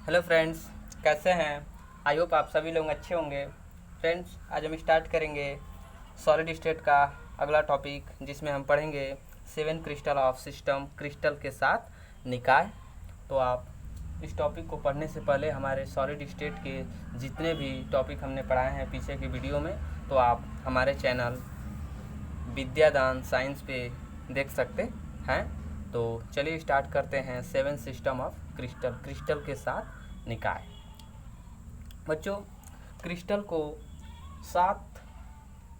Hello friends, कैसे हैं? I hope आप सभी लोग अच्छे होंगे। फ्रेंड्स, आज हम स्टार्ट करेंगे सॉलिड स्टेट का अगला टॉपिक, जिसमें हम पढ़ेंगे 7 क्रिस्टल ऑफ सिस्टम, क्रिस्टल के साथ निकाय। तो आप इस टॉपिक को पढ़ने से पहले हमारे सॉलिड स्टेट के जितने भी टॉपिक हमने पढ़ाए हैं पीछे की वीडियो में, तो आप हमारे चैनल विद्यादान साइंस पे देख सकते हैं। तो चलिए स्टार्ट करते हैं 7 सिस्टम ऑफ क्रिस्टल, क्रिस्टल के साथ निकाय। बच्चों, क्रिस्टल को 7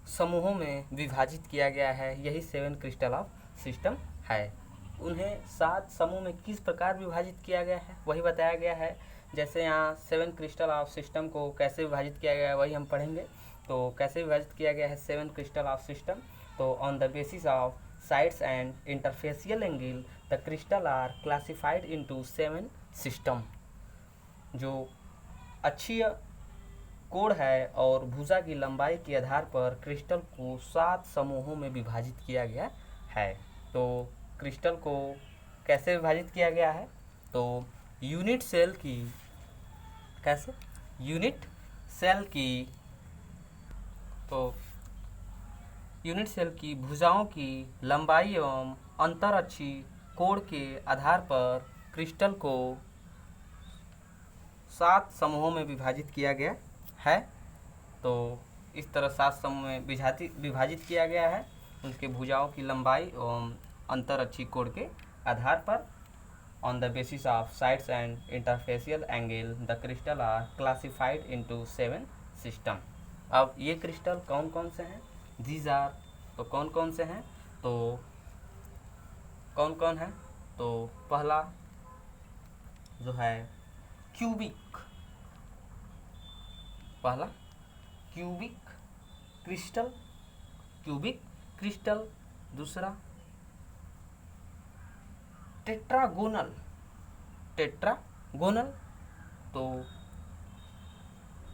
समूहों में विभाजित किया गया है, यही 7 क्रिस्टल ऑफ सिस्टम है। उन्हें 7 समूह में किस प्रकार विभाजित किया गया है वही बताया गया है। जैसे यहाँ 7 क्रिस्टल ऑफ सिस्टम को कैसे विभाजित किया गया है वही हम पढ़ेंगे। तो कैसे विभाजित किया गया है 7 क्रिस्टल ऑफ सिस्टम? तो on the basis of sides and interfacial angle the crystal are classified into 7 system। जो अक्षीय कोण है और भुजा की लंबाई के आधार पर क्रिस्टल को 7 समूहों में विभाजित किया गया है। तो क्रिस्टल को कैसे विभाजित किया गया है? तो यूनिट सेल की, कैसे यूनिट सेल की, तो यूनिट सेल की भुजाओं की लंबाई एवं अंतरअक्षीय कोण के आधार पर क्रिस्टल को 7 समूहों में विभाजित किया गया है। तो इस तरह 7 समूह में विभाजित किया गया है। उनके भुजाओं की लंबाई एवं अंतरअक्षीय कोण के आधार पर on the basis of sides and interfacial angle the crystal are classified into 7 system. अब ये क्रिस्टल कौन कौन से हैं? दीज आर, तो कौन कौन से हैं? तो कौन कौन है? तो पहला जो है क्यूबिक, पहला क्यूबिक क्रिस्टल, क्यूबिक क्रिस्टल। दूसरा टेट्रागोनल, टेट्रागोनल, तो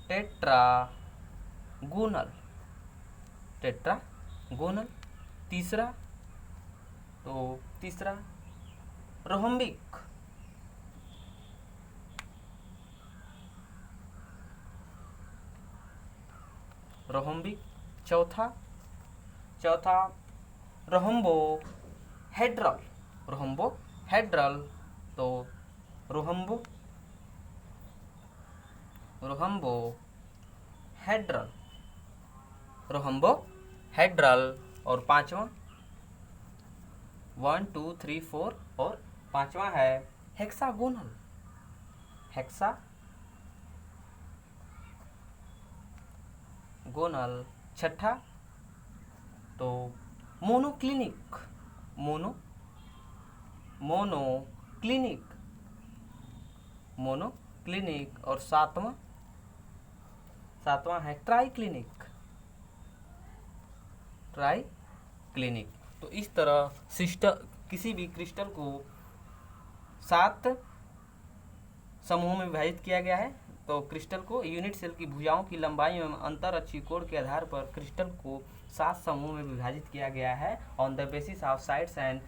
टेट्रागोनल, टेट्रागोनल। तीसरा, तो तीसरा रोहम्बिक, रोहम्बिक। चौथा, चौथा रोहम्बो हेड्रल, रोहम्बो हेड्रल, तो रोहम्बो, रोहम्बो हेड्रल, रोहम्बो हेड्रल। और पांचवा 1 2 3 4, और पांचवा है हेक्सागोनल, हेक्सागोनल। छठा तो मोनोक्लिनिक, मोनोक्लिनिक, मोनोक्लिनिक। और सातवां, सातवां है ट्राइक्लिनिक, ट्राइक्लिनिक। तो इस तरह सिस्टम, किसी भी क्रिस्टल को 7 समूहों में विभाजित किया गया है। तो क्रिस्टल को यूनिट सेल की भुजाओं की लंबाई एवं अंतरअक्षीय कोण के आधार पर क्रिस्टल को 7 समूह में विभाजित किया गया है। On the basis of sides and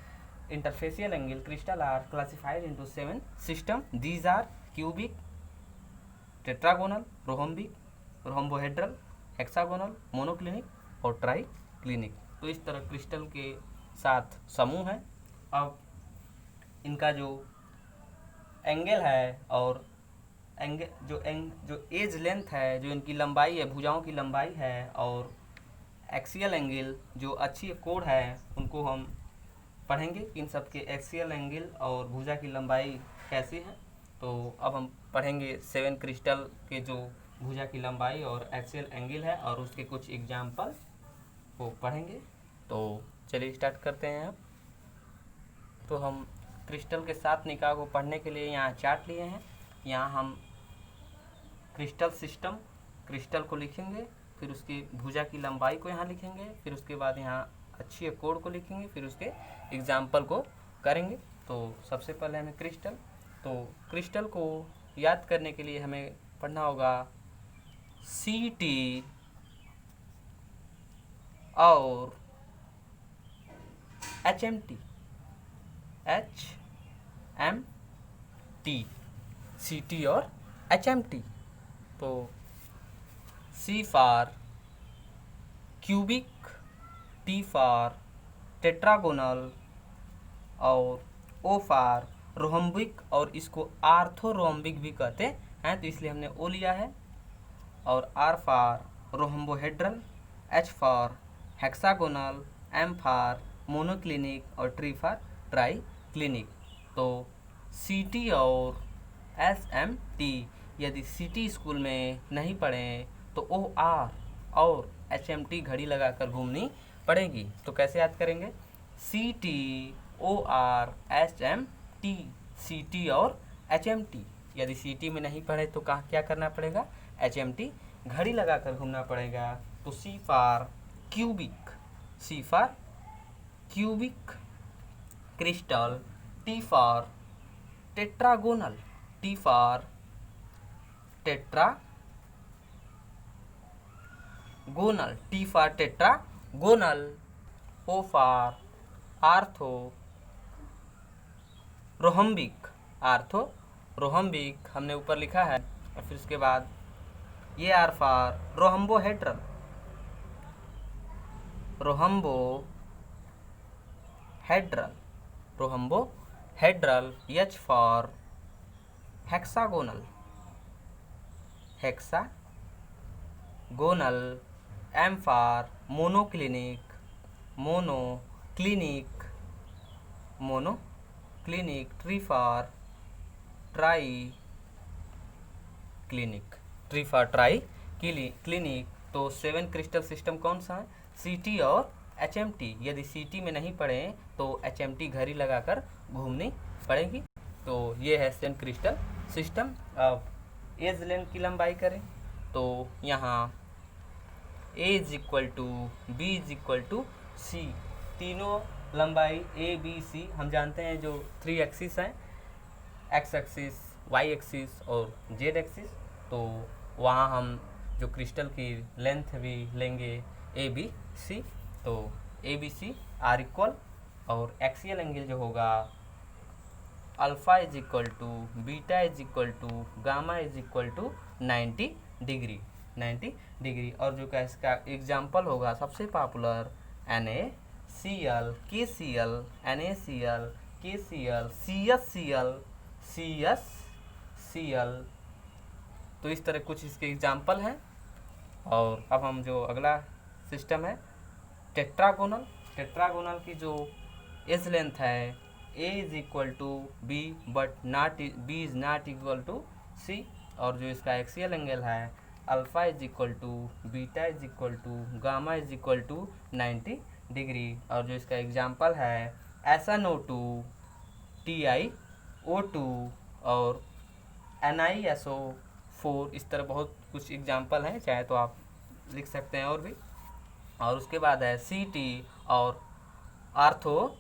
interfacial angle crystal are classified into 7 system. These are cubic, tetragonal, rhombic, rhombohedral, hexagonal, monoclinic और ट्राइक्लिनिक। तो इस तरह क्रिस्टल के 7 समूह हैं। अब इनका जो एंगल है और एंगल जो एज लेंथ है, जो इनकी लंबाई है, भुजाओं की लंबाई है, और एक्सियल एंगल जो अक्षीय कोण है, उनको हम पढ़ेंगे। इन सब के एक्सियल एंगल और भुजा की लंबाई कैसी है। तो अब हम पढ़ेंगे 7 क्रिस्टल के जो भुजा की लंबाई और एक्सियल एंगल है, और उसके कुछ एग्जाम्पल को पढ़ेंगे। तो चलिए स्टार्ट करते हैं। अब तो हम क्रिस्टल के 7 निकाय को पढ़ने के लिए यहाँ चार्ट लिए हैं। यहाँ हम क्रिस्टल सिस्टम, क्रिस्टल को लिखेंगे, फिर उसकी भुजा की लंबाई को यहाँ लिखेंगे, फिर उसके बाद यहाँ अक्षीय कोण को लिखेंगे, फिर उसके एग्जाम्पल को करेंगे। तो सबसे पहले हमें क्रिस्टल, तो क्रिस्टल को याद करने के लिए हमें पढ़ना होगा CT और HMT, HMT, CT और HMT, तो C for cubic, T for tetragonal और O फॉर रोहम्बिक, और इसको आर्थोरोम्बिक भी कहते हैं, तो इसलिए हमने O लिया है। और R for rhombohedral, H for hexagonal, M for monoclinic और T फॉर ट्राई क्लिनिक। तो CT और SMT यदि CT स्कूल में नहीं पढ़ें तो OR और HMT घड़ी लगाकर घूमनी पड़ेगी। तो कैसे याद करेंगे? CT OR HMT, CT और HMT। यदि CT में नहीं पढ़े तो क्या करना पड़ेगा? HMT घड़ी लगाकर घूमना पड़ेगा। तो C for cubic, C for cubic crystal, T for tetragonal, T for tetragonal, T for tetragonal, O for orthorhombic, orthorhombic हमने ऊपर लिखा है। और फिर उसके बाद ये R for rhombohedral, rhombohedral, rhombohedral, H for hexagonal, hexagonal, M for monoclinic, monoclinic, monoclinic, T for triclinic, T for triclinic. तो 7 क्रिस्टल सिस्टम कौन सा है? CT और HMT। यदि CT में नहीं पढ़े तो HMT घड़ी लगाकर घूमनी पड़ेगी। तो ये है 7 क्रिस्टल सिस्टम। अब एज लेंथ की लंबाई करें तो यहाँ A is equal to B is equal to C, तीनों लंबाई A B C हम जानते हैं जो 3 एक्सिस हैं, X एक्सिस, Y एक्सिस और Z एक्सिस। तो वहाँ हम जो क्रिस्टल की लेंथ भी लेंगे A B C, तो A B C are equal, और एक्सियल एंगल जो होगा alpha is equal to beta is equal to gamma is equal to 90 degree, 90 degree. और जो का इसका एग्जाम्पल होगा सबसे popular NaCl, KCl, NaCl, KCl, CsCl, CsCl। तो इस तरह कुछ इसके एग्जाम्पल हैं। और अब हम जो अगला सिस्टम है टेट्रागोनल, टेट्रागोनल की जो एज लेंथ है A is equal to B but not B is not equal to C, और जो इसका एक्सियल एंगल है alpha is equal to beta is equal to gamma is equal to 90 degree. और जो इसका एग्जांपल है SnO2, TiO2 और NiSO4। इस तरह बहुत कुछ एग्जांपल हैं, चाहे तो आप लिख सकते हैं और भी। और उसके बाद है CT और आर्थो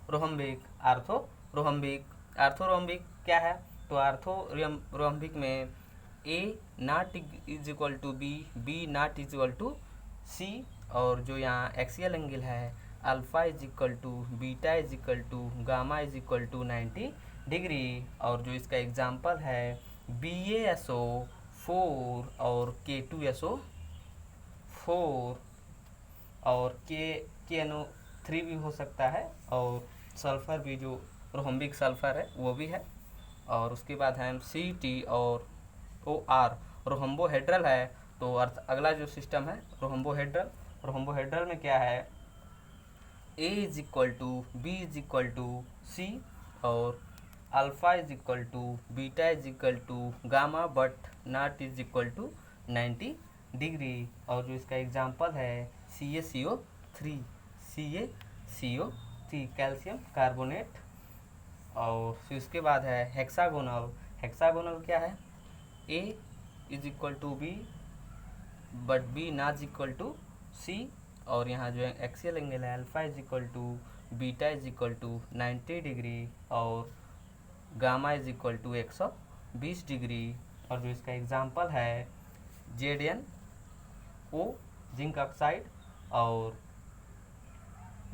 रोहम्बिक, आर्थोरोम्बिक। आर्थोरोम्बिक क्या है? तो आर्थोरोम्बिक में A not is equal to B, B not is equal to C, और जो यहाँ एक्सियल एंगल है alpha is equal to beta is equal to gamma is equal to 90 degree. और जो इसका एग्जांपल है BaSO4 और K2SO4 और KNO3 भी हो सकता है, और सल्फ़र भी जो रोहम्बिक सल्फ़र है वो भी है। और उसके बाद है CT और OR रोहम्बोहेड्रल है। तो अगला जो सिस्टम है रोहम्बोहेड्रल, रोहम्बोहेड्रल में क्या है A is equal to B is equal to C, और alpha is equal to beta is equal to gamma but not is equal to 90 degree. और जो इसका एग्जांपल है CaCO3, CaCO3 कैल्शियम कार्बोनेट। और फिर उसके बाद है हेक्सागोनल, हेक्सागोनल क्या है? A is equal to B but B not equal to C, और यहाँ जो एक्सियल एंगल है alpha is equal to beta is equal to 90 degree और gamma is equal to 120 degree. और जो इसका एग्जांपल है ZnO जिंक ऑक्साइड और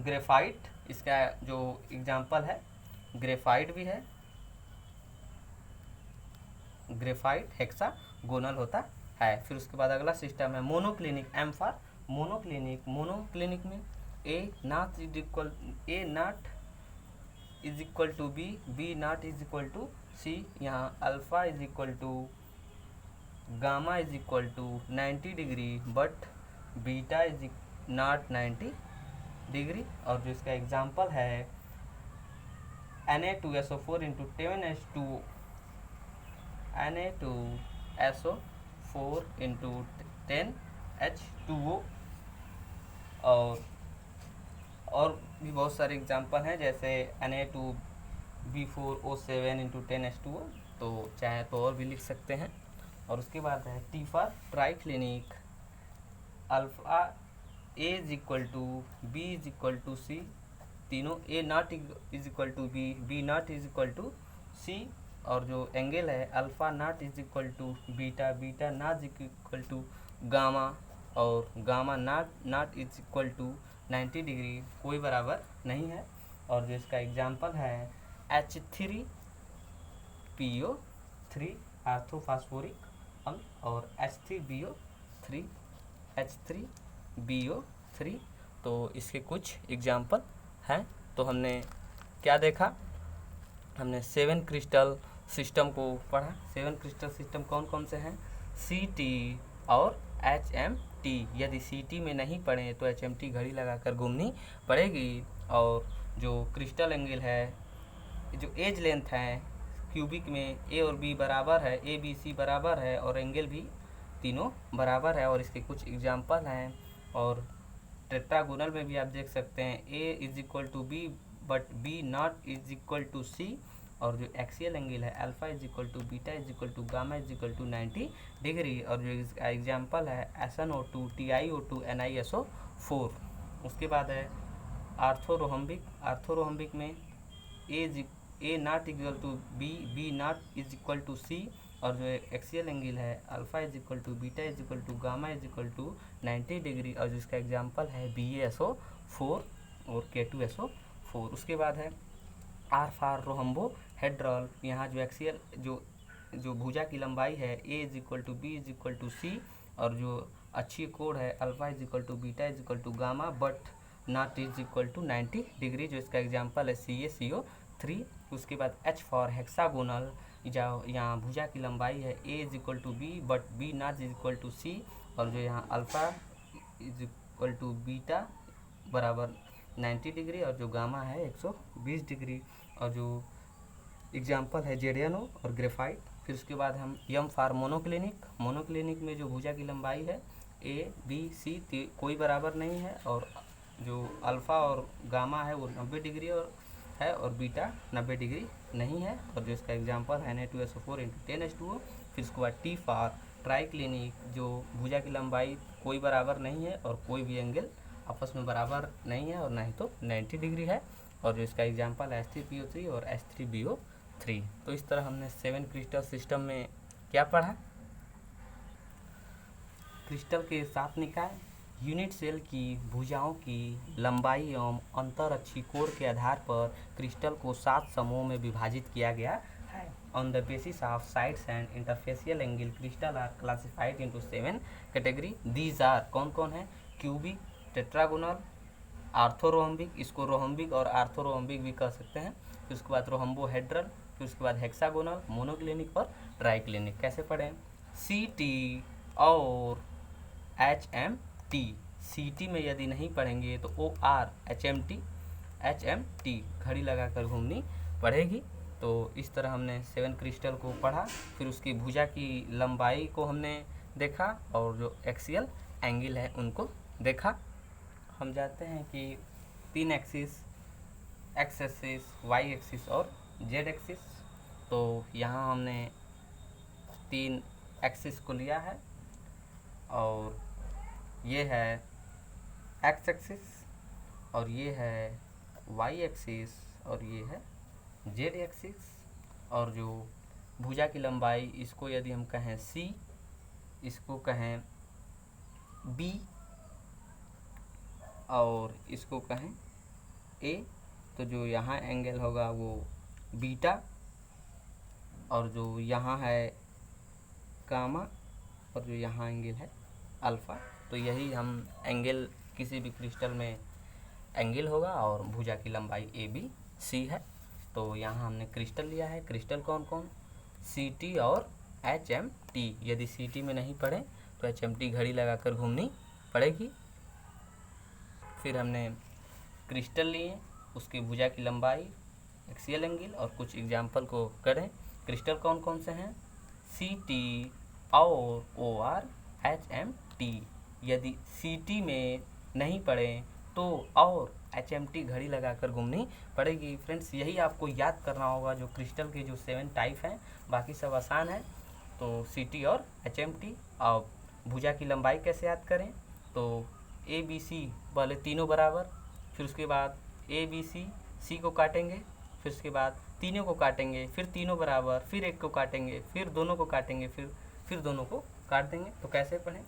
ग्रेफाइट, इसका जो एग्जांपल है ग्रेफाइट भी है, ग्रेफाइट हेक्सागोनल होता है। फिर उसके बाद अगला सिस्टम है monoclinic, M for monoclinic. Monoclinic में A not is equal to B, B not is equal to C, यहाँ alpha is equal to gamma is equal to 90 degree but beta is not 90 degree. और जो इसका example है Na2SO4 into 10H2O, Na2SO4 into 10H2O। और भी बहुत सारे example हैं, जैसे Na2B4O7 इंटू 10H2O, तो चाहे तो और भी लिख सकते हैं। और उसके बाद है T for triclinic, alpha A is equal to B is equal to C, तीनों A not is equal to B, B not is equal to C. और जो एंगल है alpha not is equal to beta, beta not is equal to gamma, और gamma not is equal to 90 degree, कोई बराबर नहीं है। और जो इसका एग्जांपल है H3PO3 आर्थोफास्फोरिक अम्ल और H3BO3। तो इसके कुछ एग्जांपल हैं। तो हमने क्या देखा, हमने 7 क्रिस्टल सिस्टम को पढ़ा। 7 क्रिस्टल सिस्टम कौन कौन से हैं, CT और HMT। यदि CT में नहीं पढ़े तो HMT घड़ी लगाकर घूमनी पड़ेगी। और जो क्रिस्टल एंगल है, जो एज लेंथ है क्यूबिक में A और B बराबर है, ABC बराबर है, और एंगल भी तीनों बराबर है। और इसके कुछ एग्जांपल हैं। और टेट्रागोनल में भी आप देख सकते हैं A is equal to B but B not is equal to C। और जो एक्सियल एंगल है alpha is equal to beta is equal to gamma is equal to 90 degree. और जो इसका एग्जांपल है SnO2 TiO2 NiSO4। उसके बाद है आर्थोरोहम्बिक, आर्थोरोहम्बिक में A not equal to B, B not is equal to C. और जो एक्सियल एंगल है alpha is equal to beta is equal to gamma is equal to 90 degree. और जिसका example है BaSO4 और K2SO4। उसके बाद है आर फॉर रोहम्बोहेड्रल, यहाँ जो एक्सियल जो भुजा की लंबाई है A is equal to B is equal to C. और जो अच्छी कोड है alpha is equal to beta is equal to gamma but not is equal to 90 degree, जो इसका एग्जांपल है CaCO3। उसके बाद H फॉर हेक्सागोनल, यहाँ भुजा की लंबाई है A is equal to B but B not is equal to C. और जो यहाँ alpha is equal to beta बराबर 90 डिग्री, और जो गामा है 120 डिग्री। और जो एग्जांपल है जेडियनो और ग्रेफाइट। फिर उसके बाद हम यम फॉर मोनोक्लिनिक, मोनोक्लिनिक में जो भुजा की लंबाई है ABC कोई बराबर नहीं है, और जो अल्फ़ा और गामा है वो 90 डिग्री और बीटा 90 डिग्री नहीं है। और जो इसका एग्जांपल है Na2SO4 इंटू 10H2O। फिर उसके बाद टी फॉर ट्राइक्लिनिक, जो भुजा की लंबाई कोई बराबर नहीं है और कोई भी एंगल आपस में बराबर नहीं है और ना ही तो 90 डिग्री है। और जो इसका एग्जांपल है H3PO3 और H3BO3। तो इस तरह हमने 7 क्रिस्टल सिस्टम में क्या पढ़ा, क्रिस्टल के 7 निकाय, यूनिट सेल की भुजाओं की लंबाई एवं अंतरअक्षी कोण के आधार पर क्रिस्टल को 7 समूहों में विभाजित किया गया है। On the basis of sides and interfacial angle crystal are classified into 7 category. These are कौन कौन है, क्यूबिक, टेट्रागोनल, आर्थोरोहम्बिक, इसको रोहम्बिक और आर्थोरोहम्बिक भी कह सकते हैं। फिर उसके बाद रोहम्बोहेड्रल, फिर उसके बाद हेक्सागोनल, मोनोक्लिनिक और ट्राइक्लिनिक। कैसे पढ़ें, CT और HMT। CT में यदि नहीं पढ़ेंगे तो OR HMT घड़ी लगाकर घूमनी पड़ेगी। तो इस तरह हमने 7 क्रिस्टल को पढ़ा। फिर उसकी भुजा की लंबाई को हमने देखा और जो एक्सियल एंगल है उनको देखा। हम जानते हैं कि 3 axis, X axis, Y axis और जेड एक्सिस। तो यहाँ हमने 3 एक्सिस को लिया है, और ये है एक्स एक्सिस, और ये है वाई एक्सिस, और ये है जेड एक्सिस। और जो भुजा की लंबाई, इसको यदि हम कहें C, इसको कहें B और इसको कहें A, तो जो यहाँ एंगल होगा वो बीटा, और जो यहाँ है गामा और जो यहाँ एंगल है अल्फ़ा। तो यही हम एंगल किसी भी क्रिस्टल में एंगल होगा और भुजा की लंबाई ABC है। तो यहाँ हमने क्रिस्टल लिया है। क्रिस्टल कौन कौन? CT और HMT। यदि CT में नहीं पड़े तो HMT घड़ी लगाकर घूमनी पड़ेगी। फिर हमने क्रिस्टल लिए, उसकी भुजा की लंबाई, एक्सियल एंगल और कुछ एग्जाम्पल को करें। क्रिस्टल कौन कौन से हैं? CT और OR HMT। यदि CT में नहीं पड़े तो और HMT घड़ी लगाकर घूमनी पड़ेगी। फ्रेंड्स, यही आपको याद करना होगा जो क्रिस्टल के जो 7 टाइप हैं, बाकी सब आसान है। तो CT और HMT। अब भुजा की लंबाई कैसे याद करें? तो ABC वाले तीनों बराबर, फिर उसके बाद ABC C को काटेंगे, फिर उसके बाद तीनों को काटेंगे, फिर तीनों बराबर, फिर एक को काटेंगे, फिर दोनों को काटेंगे, फिर दोनों को काट देंगे। तो कैसे पढ़ें?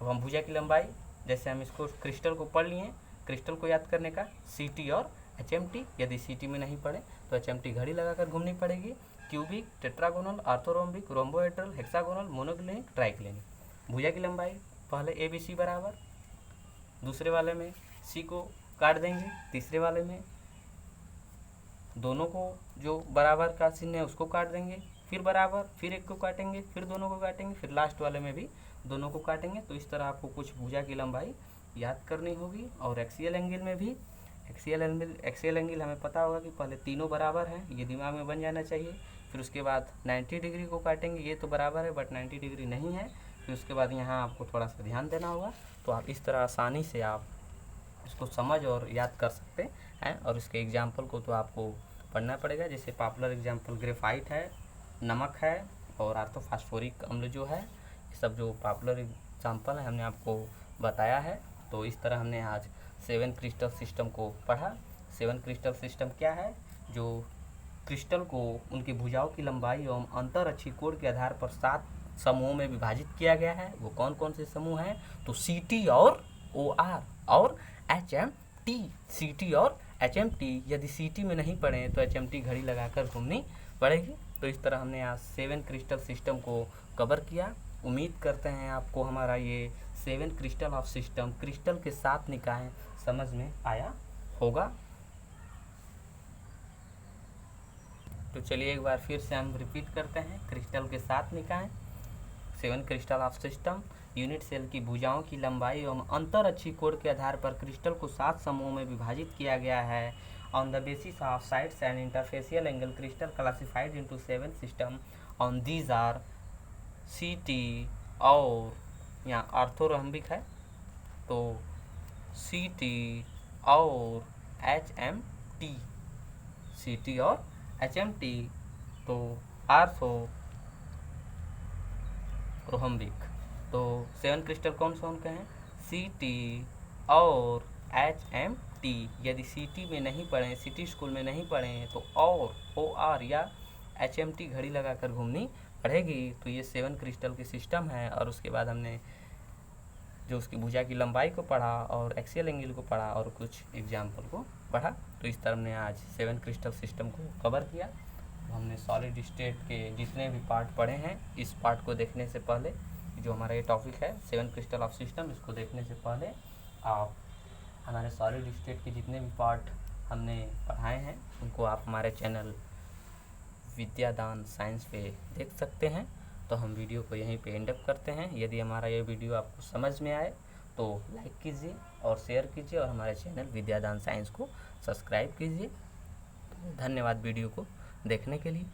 अब हम भुजा की लंबाई, जैसे हम इसको क्रिस्टल को पढ़ लिए, क्रिस्टल को याद करने का CT और HMT। यदि CT में नहीं पड़े तो HMT घड़ी लगाकर घूमनी पड़ेगी। Cubic, tetragonal, orthorhombic, rhombohedral, hexagonal, monoclinic, triclinic. भुजा की लंबाई पहले ABC बराबर, दूसरे वाले में C को काट देंगे, तीसरे वाले में दोनों को जो बराबर का चिन्ह है उसको काट देंगे, फिर बराबर, फिर एक को काटेंगे, फिर दोनों को काटेंगे, फिर लास्ट वाले में भी दोनों को काटेंगे। तो इस तरह आपको कुछ भुजा की लंबाई याद करनी होगी। और एक्सियल एंगल में भी एक्सियल एंगल हमें पता होगा कि पहले तीनों बराबर हैं, ये दिमाग में बन जाना चाहिए। फिर उसके बाद 90 डिग्री को काटेंगे, ये तो बराबर है बट 90 डिग्री नहीं है। फिर उसके बाद यहाँ आपको थोड़ा सा ध्यान देना होगा। तो आप इस तरह आसानी से आप इसको समझ और याद कर सकते हैं। और इसके एग्जाम्पल को तो आपको पढ़ना पड़ेगा। जैसे पॉपुलर एग्जाम्पल ग्रेफाइट है, नमक है और आर्थोफॉस्फोरिक अम्ल जो है, ये सब जो पॉपुलर एग्जाम्पल है हमने आपको बताया है। तो इस तरह हमने आज 7 क्रिस्टल सिस्टम को पढ़ा। 7 क्रिस्टल सिस्टम क्या है? जो क्रिस्टल को उनकी भुजाओं की लंबाई एवं अंतर अक्षी कोण के आधार पर 7 समूहों में विभाजित किया गया है। वो कौन कौन से समूह हैं? तो CT और OR और HMT। CT और HMT। यदि CT में नहीं पड़े तो HMT घड़ी लगाकर घूमनी पड़ेगी। तो इस तरह हमने आज 7 क्रिस्टल सिस्टम को कवर किया। उम्मीद करते हैं आपको हमारा ये 7 क्रिस्टल ऑफ सिस्टम, क्रिस्टल के 7 निकाय समझ में आया होगा। तो चलिए एक बार फिर से हम रिपीट करते हैं। क्रिस्टल के 7 निकाय, 7 crystal of system. Unit cell की भुजाओं की लंबाई एवं अंतर अक्षी कोण के आधार पर क्रिस्टल को 7 समूहों में विभाजित किया गया है। On the basis of sides and interfacial angle crystal classified into 7 system. On these are CT और यहाँ आर्थोरोम्बिक है तो CT और HMT। CT और HMT तो आर्थोरोम्बिक। तो 7 क्रिस्टल कौन कौन के हैं? CT और HMT। यदि CT में नहीं पढ़े, सिटी स्कूल में नहीं पढ़े तो और OR या HMT घड़ी लगाकर घूमनी पड़ेगी। तो ये 7 क्रिस्टल की सिस्टम है। और उसके बाद हमने जो उसकी भुजा की लंबाई को पढ़ा और एक्सियल एंगल को पढ़ा और कुछ एग्जाम्पल को पढ़ा। तो इस तरह हमने आज 7 क्रिस्टल सिस्टम को कवर किया। तो हमने सॉलिड स्टेट के जितने भी पार्ट पढ़े हैं, इस पार्ट को देखने से पहले, जो हमारा ये टॉपिक है 7 क्रिस्टल ऑफ सिस्टम, इसको देखने से पहले आप हमारे सॉलिड स्टेट के जितने भी पार्ट हमने पढ़ाए हैं उनको आप हमारे चैनल विद्यादान साइंस पे देख सकते हैं। तो हम वीडियो को यहीं पे एंड अप करते हैं। यदि हमारा ये वीडियो आपको समझ में आए तो लाइक कीजिए और शेयर कीजिए और हमारे चैनल विद्यादान साइंस को सब्सक्राइब कीजिए। धन्यवाद वीडियो को देखने के लिए।